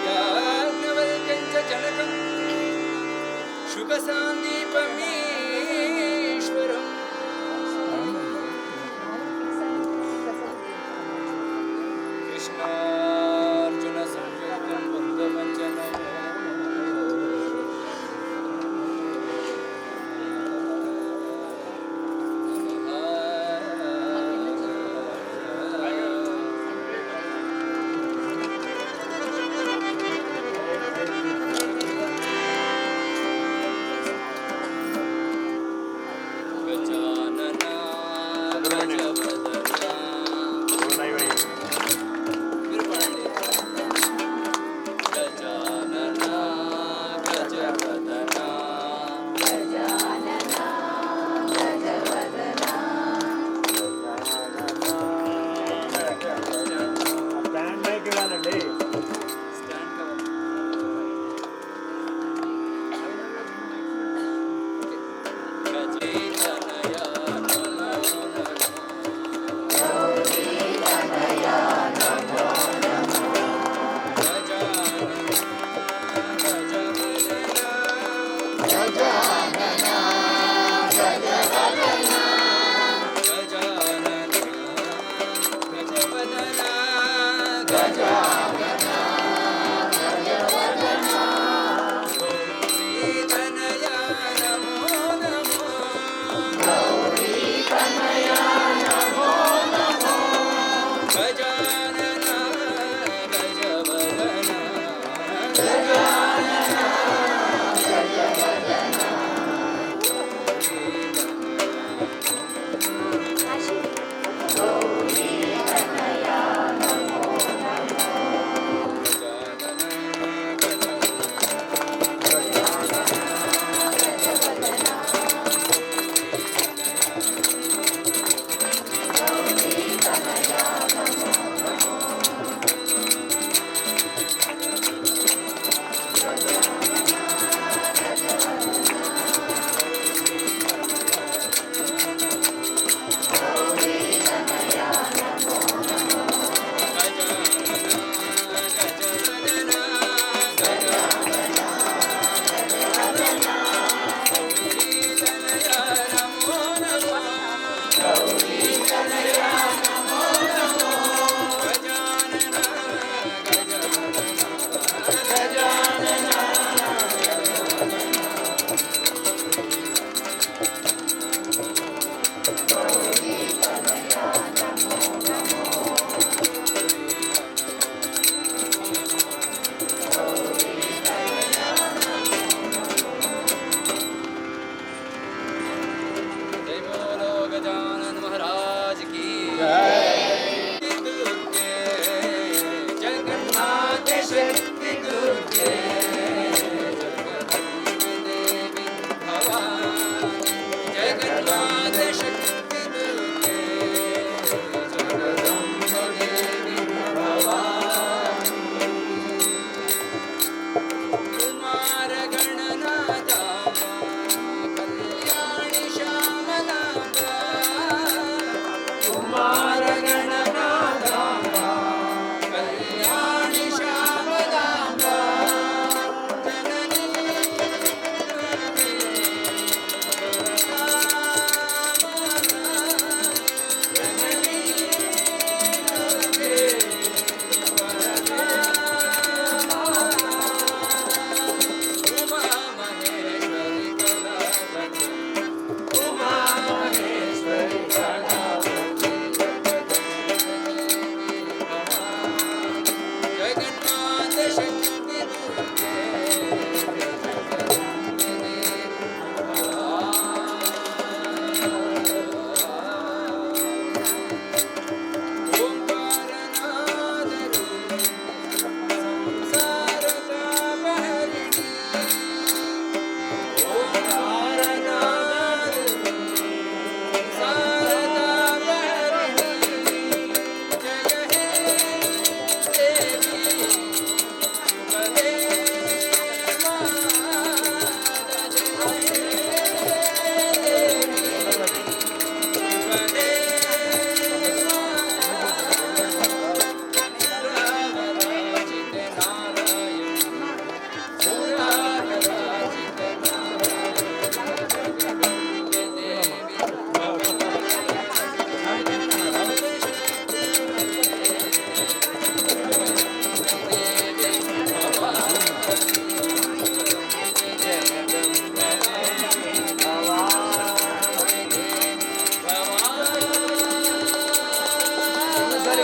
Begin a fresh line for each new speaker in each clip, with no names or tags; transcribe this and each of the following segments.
యాజ్ఞవల్క్యంచ జనకం శుకసాందీపమీశ్వరం కృష్ణార్జున సంయుక్తం బంధవంచనం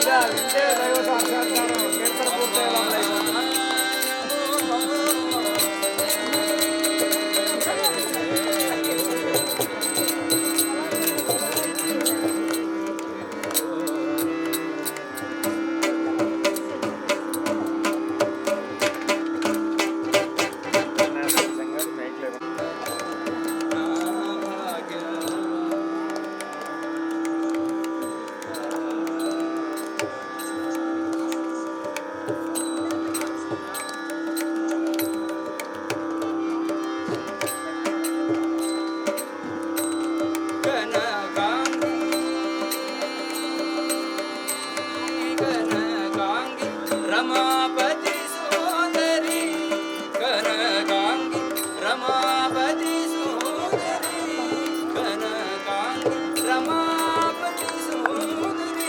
వింటే దైవ సాక్షాత్కారం కీర్తన పూర్తయ్యేలా
రమాపతి సోదరి కనకాంగి రమాపతి సోదరి కనకాంగి రమాపతి సోదరి.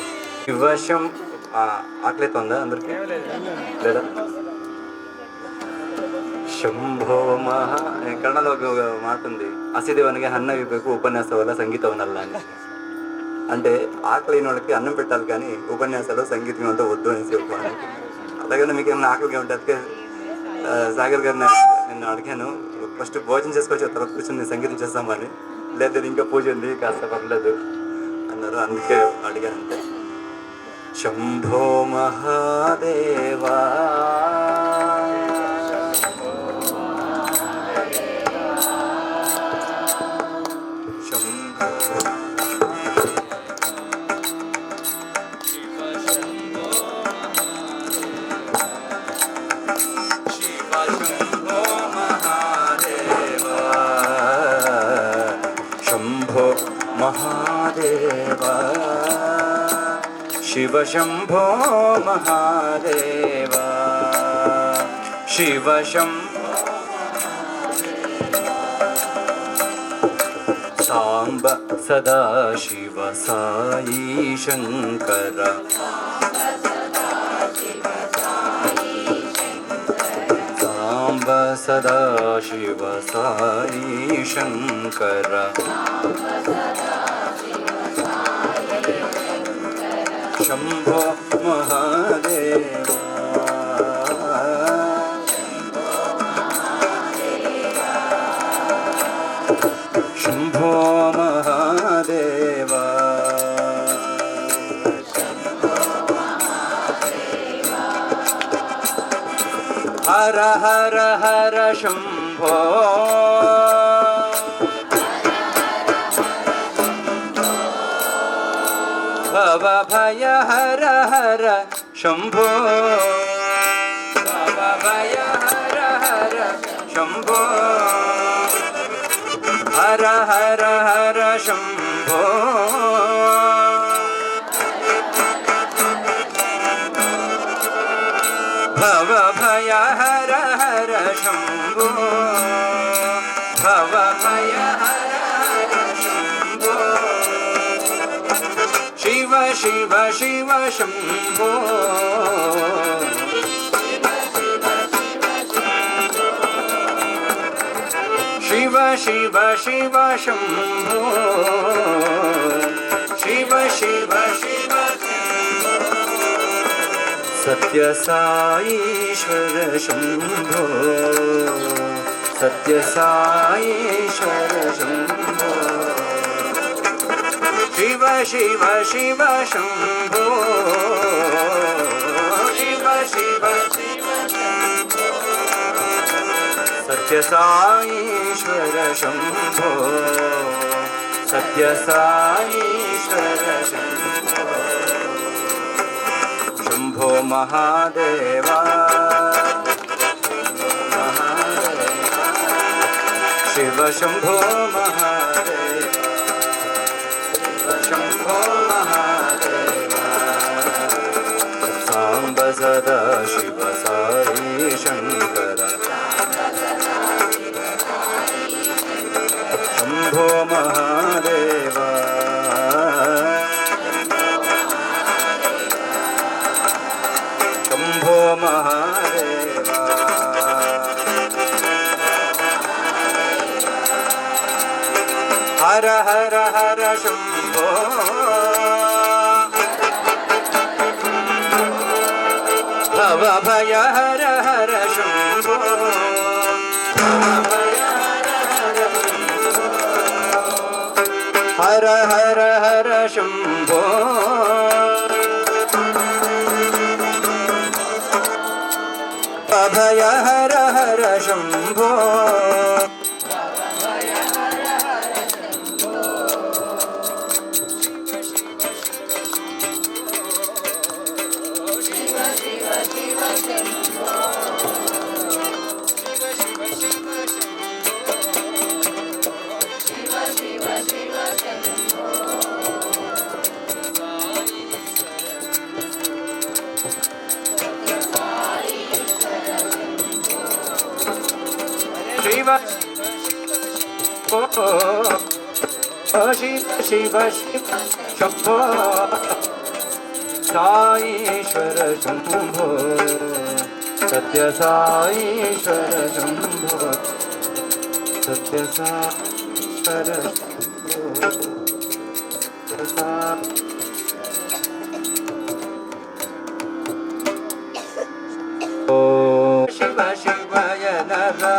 వర్షం ఆకలితో ఉందా అందరికి లేదా? ಶಂಭೋ ಮಹಾ ಕನ್ನಡದ ఒక మాట ఉంది, ಹಸಿದೇವನಿಗೆ ಅನ್ನ ಇರಬೇಕು ಉಪನ್ಯಾಸವಲ್ಲ ಸಂಗೀತವನ್ನಲ್ಲ అని. అంటే ఆకలి అయిన వాళ్ళకి అన్నం పెట్టాలి కానీ ఉపన్యాసాలు సంగీతం అంతా వద్దు అనేసి ఒప్పుకోవాలి. అలాగనే మీకు ఏమైనా ఆకలిగా ఉంటే అందుకే సాగర్ గారిని నేను అడిగాను, ఫస్ట్ భోజనం చేసుకొచ్చి తర్వాత కూర్చొని సంగీతం చేస్తామని. లేదా ఇంకా పూజ ఉంది కాస్త పర్లేదు అన్నారు, అందుకే అడిగాను అంతే. శంభో మహాదేవా महादेवा शिव शंभो महादेवा शिव शंभो सांब सदा शिव साई शंकर सांब सदा शिव साई शंकर शंभो महादेवा शंभो महादेवा हर हर हर शंभो भव भय हर हर शंभो भव भय हर हर शंभो हर हर हर शंभो भव भय हर हर शंभो भव भय हर हर शंभो शिव शिव शिव शंभो शिव शिव शिव शंभो शिव शिव शिव सत्य साईश्वर शंभो सत्य साईश्वर शंभो शिव शिव शिव शंभो शिव शिव शिव शंभो सत्य साईश्वर शंभो सत्य साईश्वर शंभो शंभो महादेवा महादेवा शिव शंभो महादेवा शंभो महादेवा सांब सदा शिव साई शंकर शंभो महादेवा शंभो महादेवा हर हर हर शंभो अभय हर हर शंभो अभय हर हर हर शंभो अभय हर हर शंभो शिव शिव शिव शिव शंभो साईश्वर शंभो सत्य साईश्वर शंभो सत्य साईश्वर शंभो शिव शिवय नरा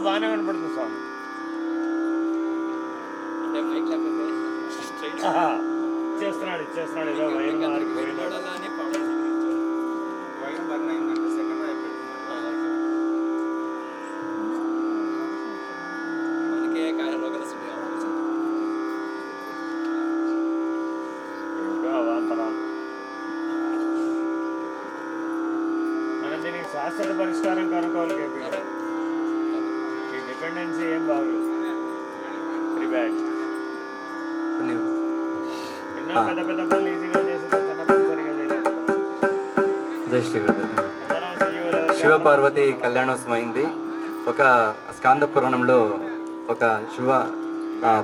బాగానే కనపడుతుంది స్వామి.
అంటే మైక్ లేకపోతే
ఇచ్చేస్తున్నాడు ఏదో వైర్ మారిపోయినాడు.
వైర్ బర్న్ అయిందంటే సెకండ్ వైర్ మనకే కాయలో కలిసి
అవాంతరం. మనం దీనికి శాశ్వత పరిష్కారం కనుక్కోవాలి. కేపీ ఈ డిపెండెన్సీ ఏం బాగలేదు. Very bad. పెద్ద పెద్ద పనులు ఈజీగా చేసేది, చిన్న పనులు సరిగా చేయలేదు.
జై శ్రీగురు.
అందరం సజీవులు.
శివపార్వతి కళ్యాణోత్సవం అయింది. ఒక స్కాంద పురాణంలో ఒక శివ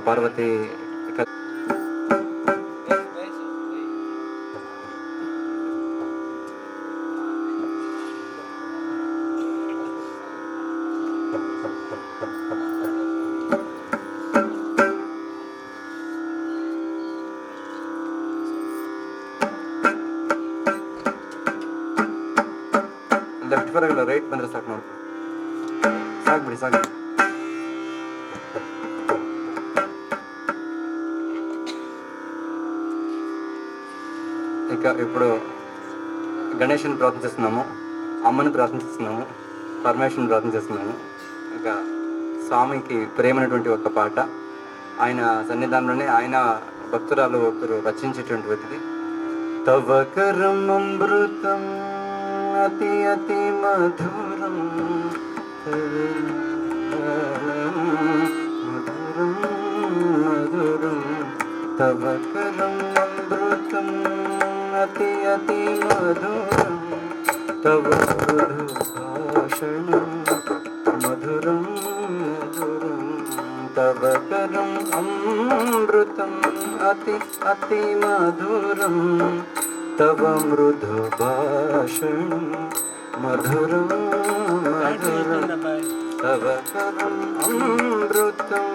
పార్వతి ಲೆಫ್ಟ್ ಬರಲ್ಲ, ರೈಟ್ ಬಂದರೆ ಸಾಕು ನೋಡಿ. ಸಾಕ್ಬಿಡಿ ಸಾಕು. ఇక ఇప్పుడు గణేష్ని ప్రార్థిస్తున్నాము, అమ్మని ప్రార్థిస్తున్నాము, పరమేశ్వరుని ప్రార్థిస్తున్నాము. ఇక స్వామికి ప్రేమైనటువంటి ఒక పాట, ఆయన సన్నిధానంలోనే ఆయన భక్తురాలు ఒకరు రచించేటువంటిది. తవ కరం అమృతం అతి అతి మధురం మధురం మధురం తవ కరం అమృతం అతి అతి మధురం తవ మృదు భాషణం మధురం మధురం తవ కరం అమృతం అతి అతి మధురం తవ మృదు భాషణం మధురం మధురం తవ కరం అమృతం.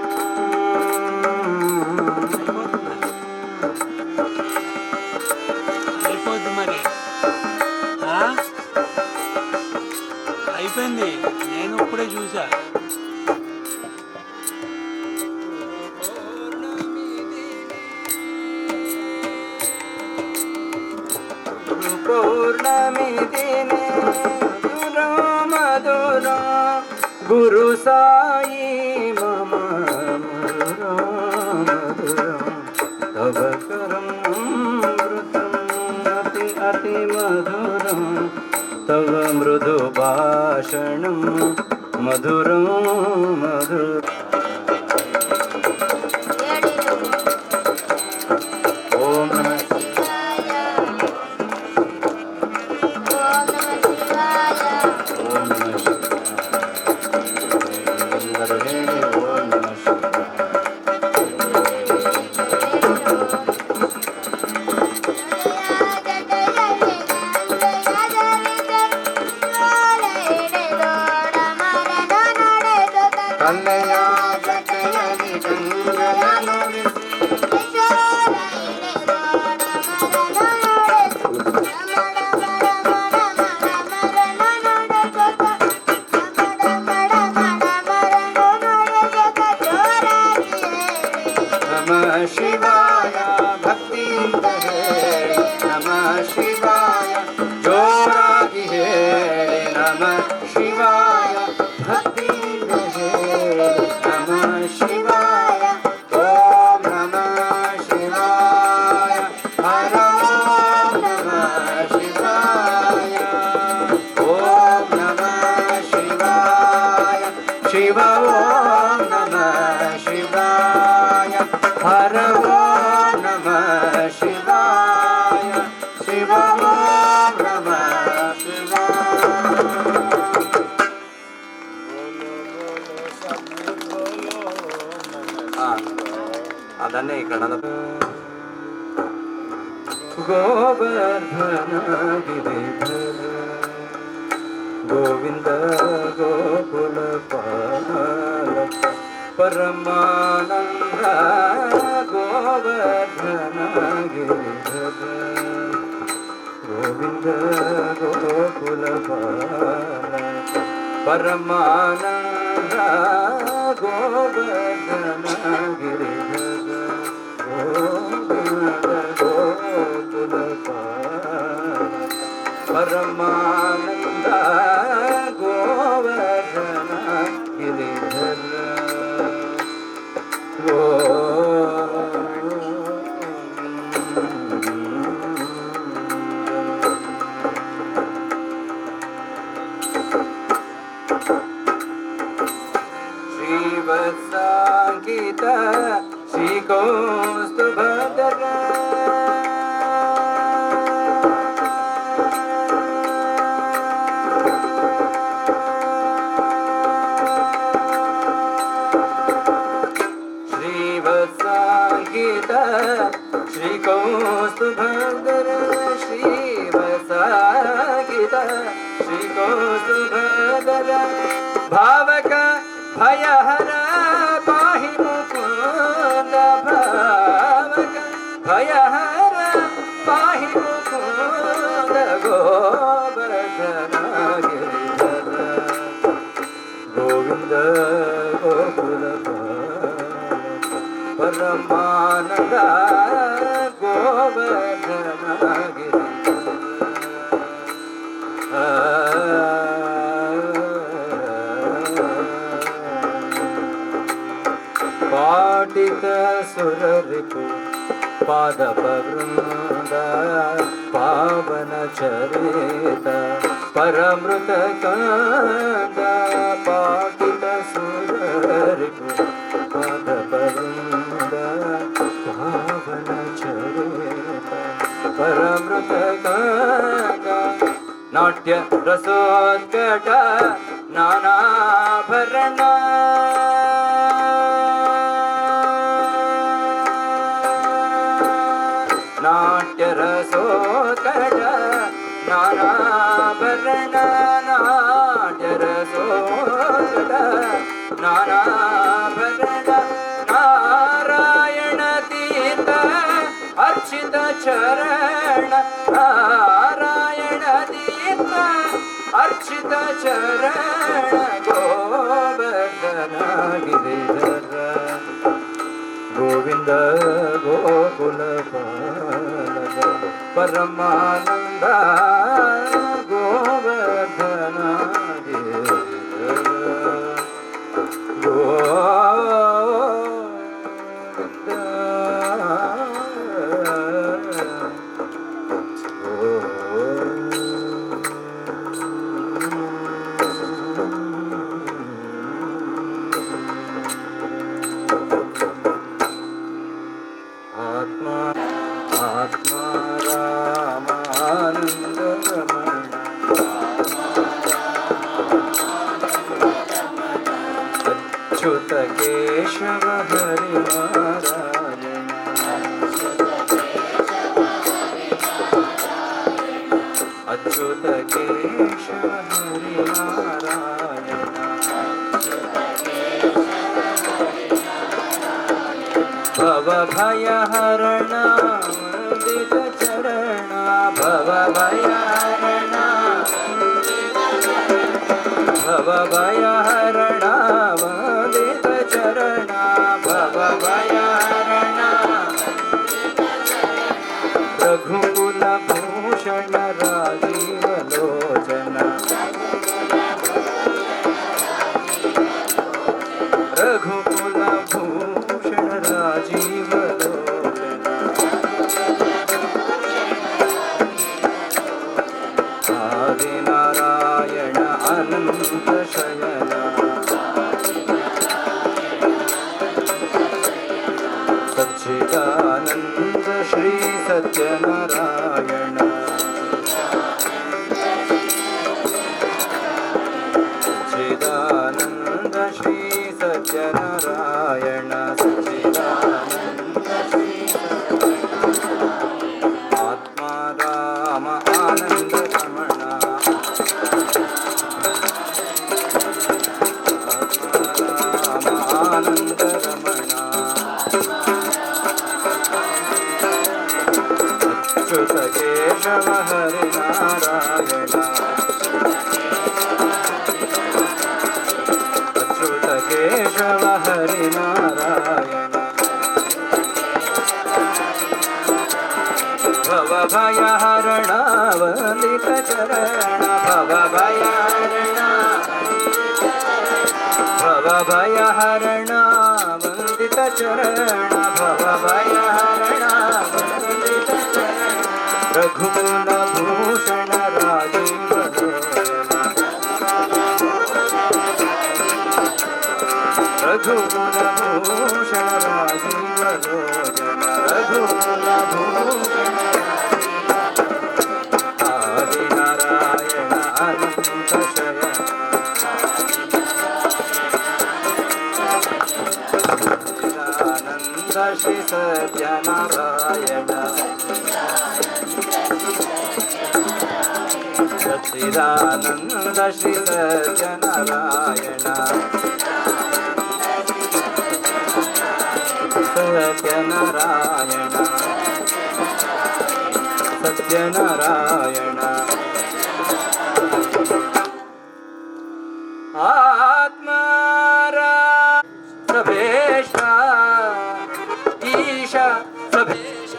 అయిపోద్ది మరి, అయిపోయింది. నేను ఇప్పుడే చూసా.
పౌర్ణమి దినే మధుర మధుర గురు సాయి మమ మధుర మధుర తవ కరం అమృతం అతి అతి మధురం తవ మృదు భాషణం మధురం మధురం. ఓం నమః శివాయ భక్తి నమః శివాయ జోరాಗಿ ಹೇಳಿ ನಮಃ ಶಿವಾಯ ಭಕ್ತಿ ನಮಃ ಶಿವಾಯ ಓಂ ನಮಃ ಶಿವಾಯ ಹರ ನಮಃ ಶಿವಾಯ ಓಂ ನಮಃ ಶಿವಾಯ ಶಿವ ಓಂ ನಮಃ ಶಿವಾಯ ಹರ ಓಂ ನಮಃ ಶಿವಾಯ ಶಿವ ಓಂ ನಮಃ ಶಿವಾಯ. ಅದನ್ನೇ ఇక్కడ గోవర్ధన గిరిధర గోవింద గోకుల పాలక పరమానంద గోవర్ధన గిరిధర గోవింద గోకుల పాలక పరమానంద గోవర్ధన గిరిధర గోవింద గోకుల పాలక పరమానంద గోవర్ధన గిరిధర. శ్రీవత్సాంకిత శ్రీకోస్తు భద్ర श्रीकौस्तुभधर श्रीवत्सागित श्रीकौस्तुभधर भावक भयहर पाहि मुकुन्द भावक भयहर पाहि मुकुन्द गोवर्धन गिरिधर गोविंद गोकुल परमानंद गोवर्धन पाटित सुर रिपु पादपवृंद पावन चरित परमृत कंद पाटित सुर रिपु पादपवृंद पावन चरित परमृत कंद नाट्य रसोत्कट नानाभरण नाट्य रसोत्कट नानाभरण नाट्य रसोत्कट नानाभरण नारायण तीर्थ अर्चित चरण नारायण तीर्थ अर्चित चरण गोवर्धन गिरिधर गोविंद गोकुल परमानंद गोवर्धन गिरिधर आत्मा रामानंद रमण अच्युत केशव हरि नारायण अच्युत केशव हरि नारायण भव भय हरण वंदित चरण भव भय हरण भव भय हरण वंदित चरण भव भय हरण रघुकुल भूषण राजीव लोचन रघुकुल भूषण राजीव लोचन आदि नारायण अनंत शयन सच्चिदानंद श्री सत्यनारायण सच्चिदानंद श्री सत्यनारायण सच्चिदानंद श्री आत्मा राम आनंद रमण आत्मा राम आनंद रमण अच्युत केशव हरि नारायण अच्युत केशव हरि नारायण भव भय हरण वंदित चरण भव भय हरण भव भय हरण वंदित चरण भव भय हरण वंदित चरण रघुकुल भूषण राजीव लोचन रघुकुल भूषण राजीव लोचन रघुकुल भूषण आदि नारायण अनंत शयन सच्चिदानंद శ్రీ సత్యనారాయణ సచ్చిదానంద శ్రీ సత్యనారాయణ సత్యనారాయణ సత్యనారాయణ ఆత్మారా సభేష ఈశ సభేష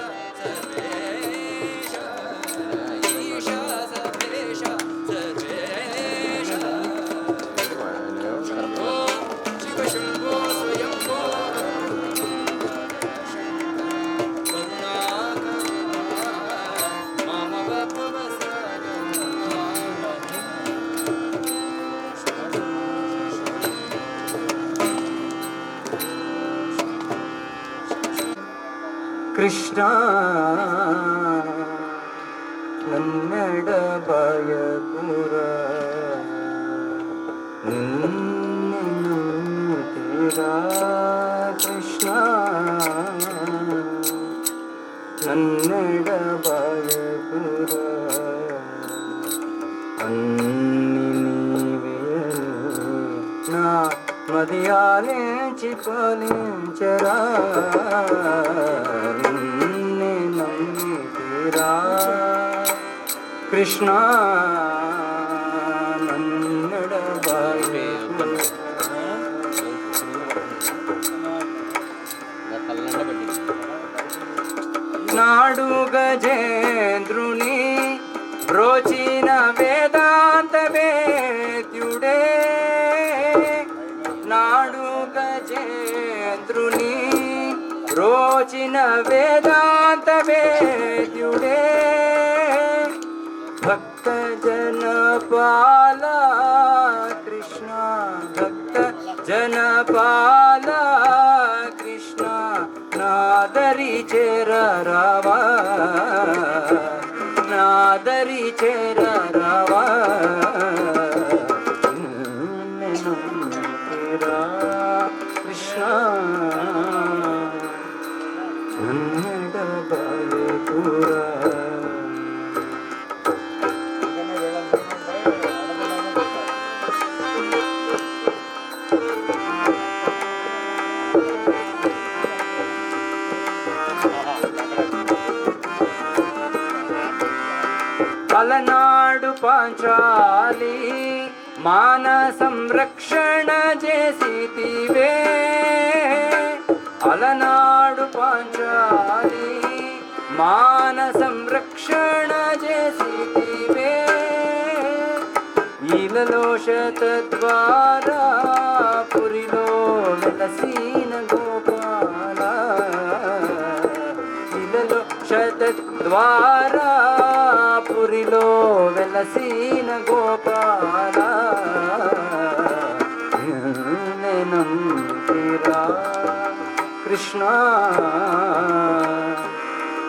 ಕೃಷ್ಣ ನನ್ನಡ ಬಯಪುರ ನಿನ್ನೆನುತ್ತೀರ ಕೃಷ್ಣ ನನ್ನಡ ಬಯಪುರ నా మదియాలించి పాలించరా నిన్నే నమ్మితిరా కృష్ణ నన్నెడబాయి నాడు గజేంద్రుని బ్రోచిన వేదాంత వేద్యుడే నాడు గజేంద్రుని బ్రోచిన వేదాంత వేద్యుడే భక్త జనపాల కృష్ణ భక్త జనపాల కృష్ణ నాదరి చేర రావా నాదరి చేర రావా కృష్ణ నన్నడ బయపుర అలనాడు పాంచాలి మాన సంరక్షణ చేసితివే అలనాడు పాంచాలి మాన సంరక్షణ చేసితివే ఈలలో శతద్వారా పురిలో వెలసిన గోపాల ఈలలో శతద్వారా పురిలో వెలసిన గోపాల నందిరా కృష్ణ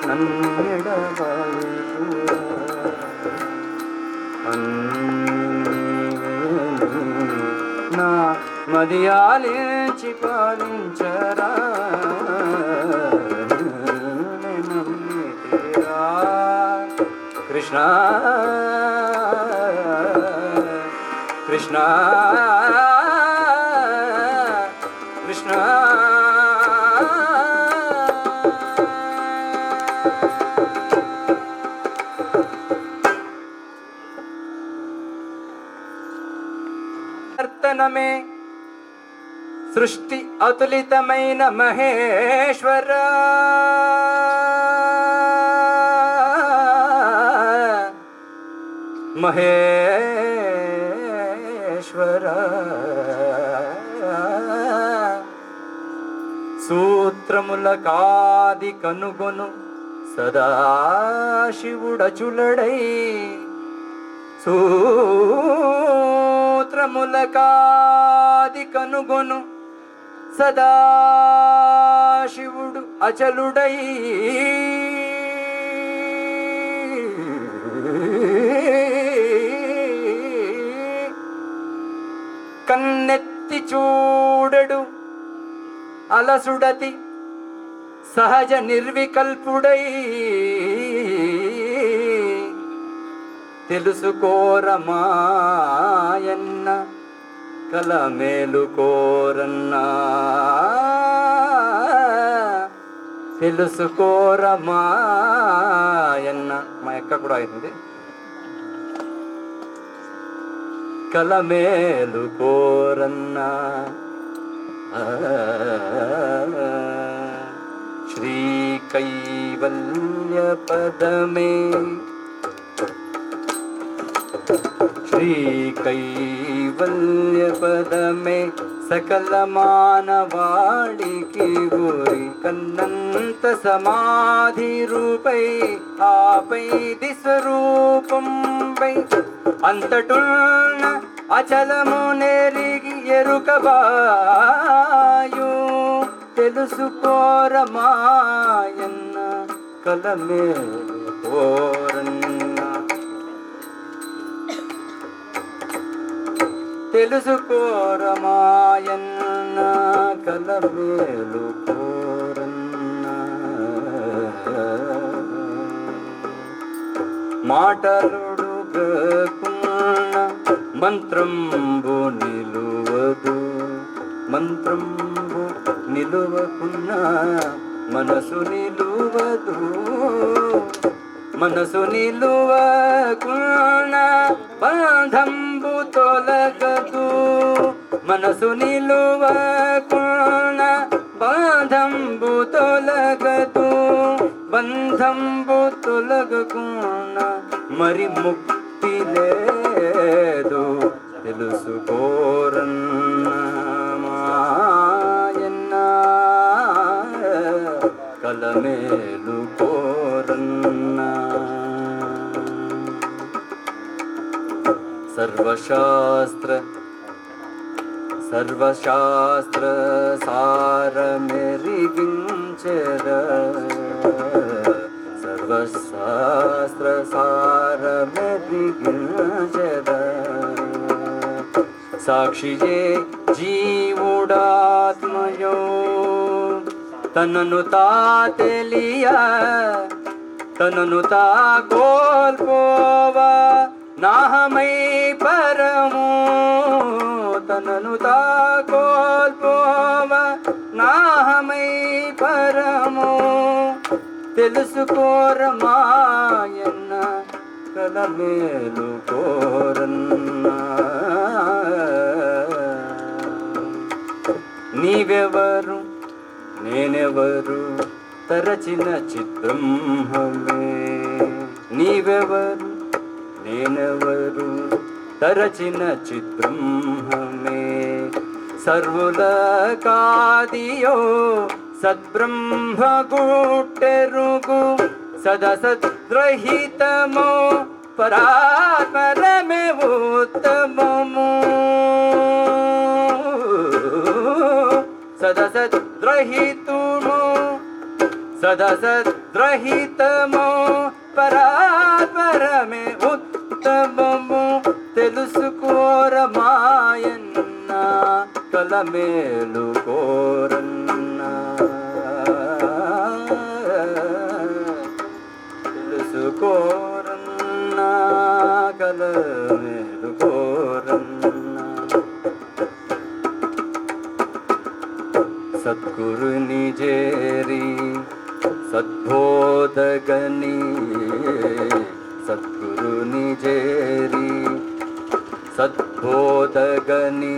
నన్నెడబాయురా నా మదియాలించి పాలించరా నమ్మితిరా కృష్ణ కృష్ణ కృష్ణ మే సృష్టి అతులితమైన మహేశ్వర మహేశ్వర సూత్రముల కాది కనుగొను సదాశివుడచులడై సూత్రముల కాది కనుగొను సదాశివుడు అచలుడై కన్నెత్తి చూడడు అలసుడతి సహజ నిర్వికల్పుడై తెలుసుకోరమాయన్న కలమేలు కోరన్నా తెలుసుకోరమాయన్న మా ఎక్క కూడా అయింది కలమేలు కోరన్నా శ్రీ కైవల్య పదమే శ్రీ కైవల్య పదమే సకల మానవాళికి గురి కన్నంత సమాధి రూపై ఆపై దిస్వరూపం పై అంతటున్న అచలము నెరిగి ఎరుకబాయు తెలుసుకోరమాయన్న కలమేలు కోరన్న తెలుసుకోరమాయన్న కలమేలు కోరన్న మాటలుడుగకున్న మంత్రంబు నిలువదు మంత్రంబు నిలువకున్న మనసు నిలువదు మనసు నిలువకున్న బంధంబు తొలగదు మనసు నిలువకున్న బంధంబు తొలగదు బంధంబు తొలగకున్న మరి ముక్తి లేదు తెలుసుకోరన్న మాయన్న కలమేలు కోరన్న సర్వశాస్త్ర సారమెరిగించెద సర్వశాస్త్ర సారమెరిగించెద సాక్షియే జీవుడాత్మయో తనను తా తెలియ తనను తా కోల్పోవ నాహమై పరము తనను తా కోల్పోవ నాహమై పరము తెలుసుకోరమాయన్న కలమేలు కోరన్న నీవెవరు నేనెవరు తరచిన చిత్బ్రహ్మమే నీవెవరు నేనెవరు తరచిన చిత్బ్రహ్మమే సర్వుల కాదియో సద్బ్రహ్మ గుట్టెరుగు సదసద్రహితమో పరాత్పరమే ఉత్తమము సదసద్రహితుము సదసద్రహితము పరాత్పరమే ఉత్తమము తెలుసుకోరమాయన్న కలమేలు కోరన్న తెలుసుకోరన్న కలమేలు కోరన్న సద్గురుని చేరి సద్బోధగని సద్గురుని చేరి సద్బోధగని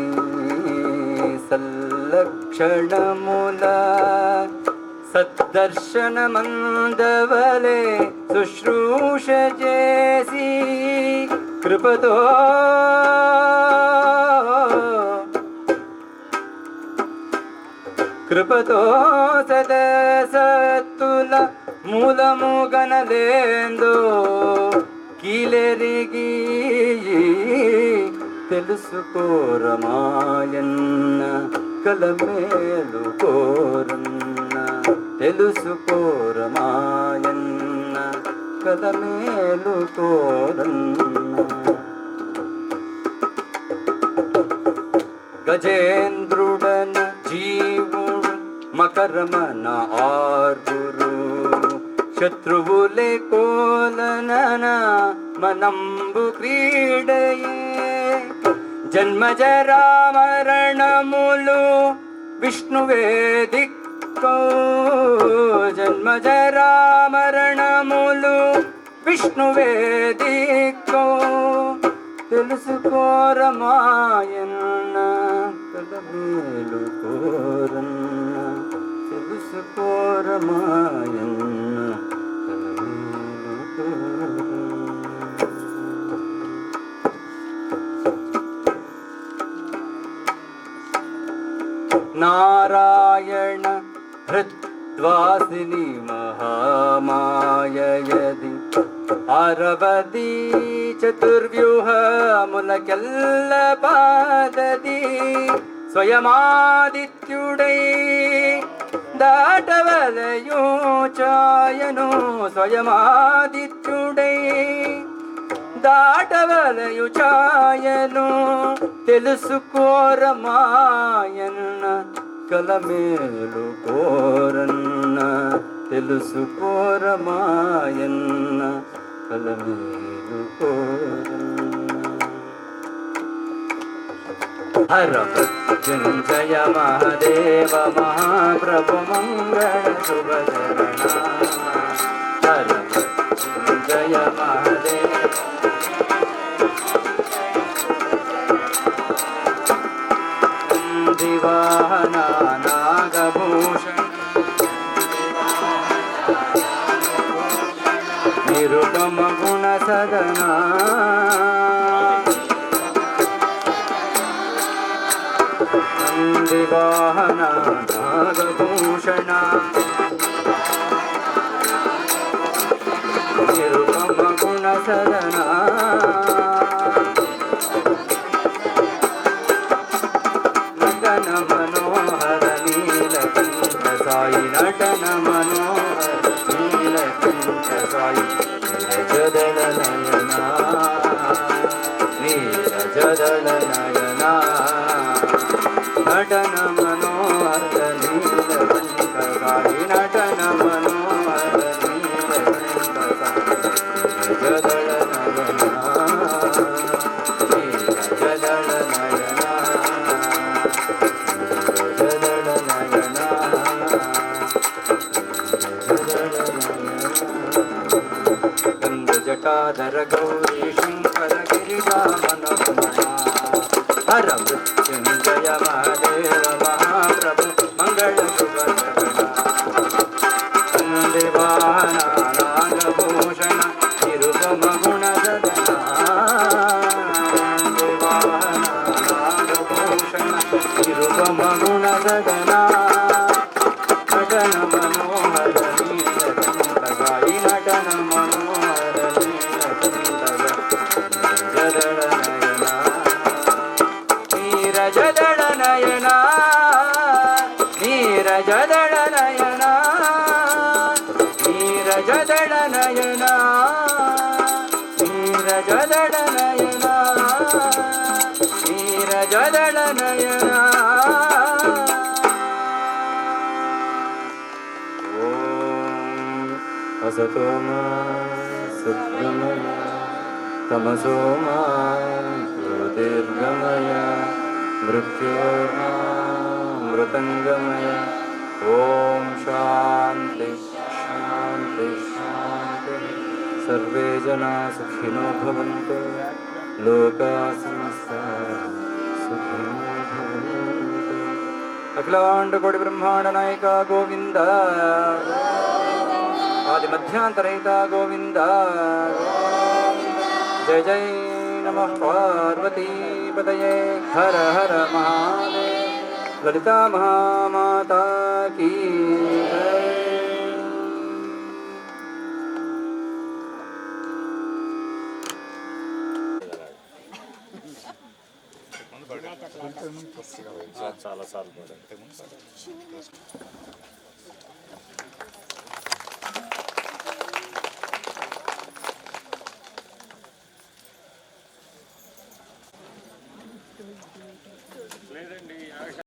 సల్లక్షణముల సద్దర్శనమందవలే శుశ్రూష చేసి కృపతో కృపతో సదసత్తుల మూలము గనలేందో కీలెరిగి తెలుసుకోరమాయన్న కలమేలు కోరన్న తెలుసుకోరమాయన్న కలమేలు కోరన్న గజేంద్రుడన జీవుడు మకరమన ఆర్గురు శత్రువులే కోలనన మనంబు క్రీడయే జన్మజరా మరణములు విష్ణువే దిక్కో జన్మజరా మరణములు విష్ణువే దిక్కో తెలుసుకోరమాయన్న కలమేలు కోరన్న తెలుసుకోరమాయన్న కలమేలు కోరన్న నారాయణ హృద్వాసిని మహామాయయది అరవది చతుర్వ్యూహములకెల్ల పాదది స్వయమాదిత్యుడై దాటవలయో ఛాయను స్వయమాదిత్యుడై దాటవలయు ఛాయను తెలుసుకోరమాయన్న కలమేలు కోరన్న తెలుసుకోరమాయన్న కలమేలు కోరన్న హర మృత్యుంజయ మహాదేవ మహాప్రభు మంగళ శుభచరణ హర మృత్యుంజయ మహాదేవ దివాహన నాగభూషణ నిరుపమ గుణ సదన దివాహన నాగభూషణ నిరుపమ గుణ సదన నటన మనోహర నీలకంఠ సాయి నటన మనోహర నీలకంఠ సాయి నీరజదళ నయనా నీరజదళ నయనా నటన మనోహర నీలకంఠ సాయి నటన మనోహర నీలకంఠ సాయి నీరజదళ నయనా నీరజదళ నయనా జటాధర గౌరీ శంకర గిరిజామన హర మృత్యుంజయ మహాదేవ మహాప్రభు మంగళ శుభచరణ నాగభూషణ నిరుపమ గుణ సదన నాగభూషణ నిరుపమ గుణ సదన నటన మనోహర నీలకంఠ సాయి నటన మనోహర నీలకంఠ జదళ నయనా నీరజదళ నయనా నీరజదళ నయనా నీరజదళ నయనా నీరజదళ నయనా నీరజదళ నయనా असतो मा सद्गमय तमसो मा ज्योतिर्गमय मृत्योर्मामृतङ्गमय ॐ शान्ति शान्ति शान्तिः सर्वे जना सुखिनो भवन्तु लोकाः समस्ताः सुखिनो भवन्तु अखिलाण्डकोटि ब्रह्माण्ड नायक गोविन्द आदि मध्यांतरहिता गोविंद जय जय नमः पार्वती पतये हर हर महादेव ललिता महामाता की
చాలా సార్లు